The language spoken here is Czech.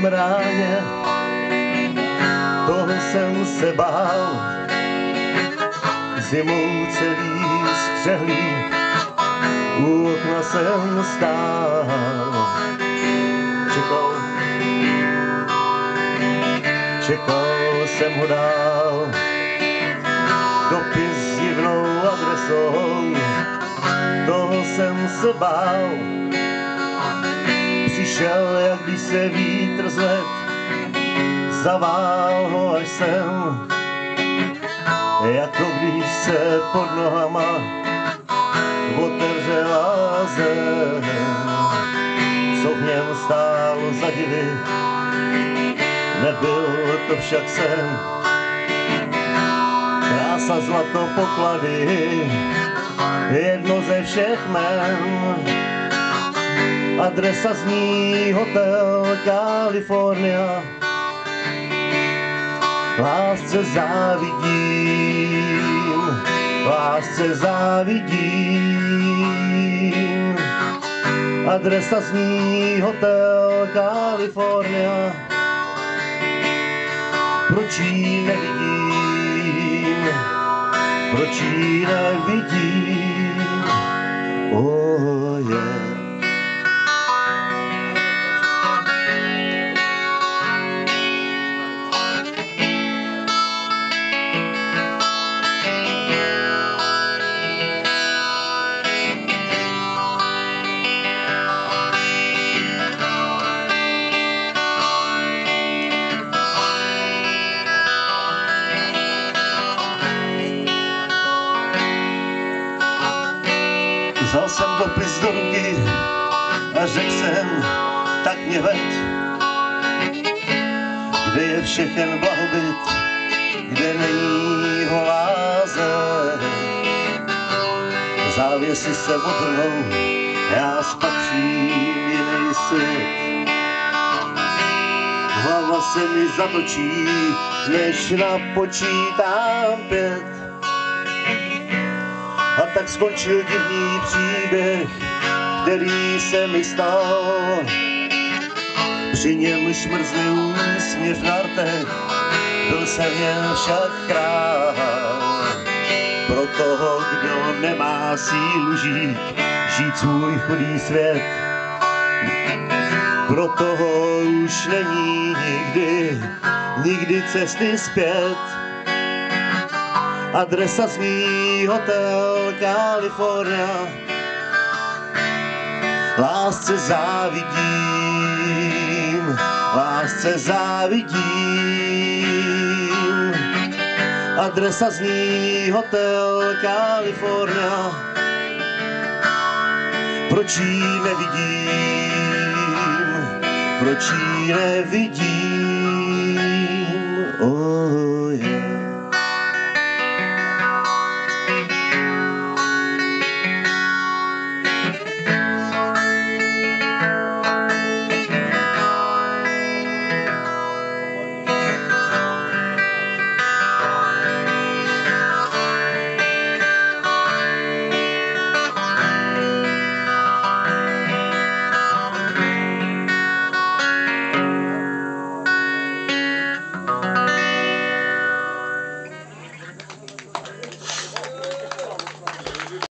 tom ráně, toho jsem se bál. Zimou celý skřehlý, u okna jsem stál. Čekal jsem ho dál, dopis s divnou adresou, toho jsem se bál. Přišel, jak když se vítr zvedl, zavál ho až sem, jako když se pod nohama otevřela zem. Co v něm stálo za divy, nebyl to však sen. Krása, zlato, poklady, jedno ze všech jmen. Adresa zní Hotel California. Lásce závidím, lásce závidím. Adresa zní Hotel California. Proč jí nevidím, proč jí nevidím, oh yeah. Vzal jsem dopis do ruky a řekl jsem, tak mě veď, kde je všechen blahobyt, kde není holá zem. Závěsy se otrhnou, já spatřím jiný svět. Hlava se mi zatočí, než napočítám 5. A tak skončil divný příběh, který se mi stal. Při němž mrzli úsměv na rtech, byl jsem jen však král. Pro toho, kdo nemá sílu žít svůj chudý svět. Pro toho už není nikdy cesty zpět. Adresa zní Hotel California. Lásce závidím, lásce závidím. Adresa zní Hotel California. Proč jí nevidím, proč jí nevidím, oh.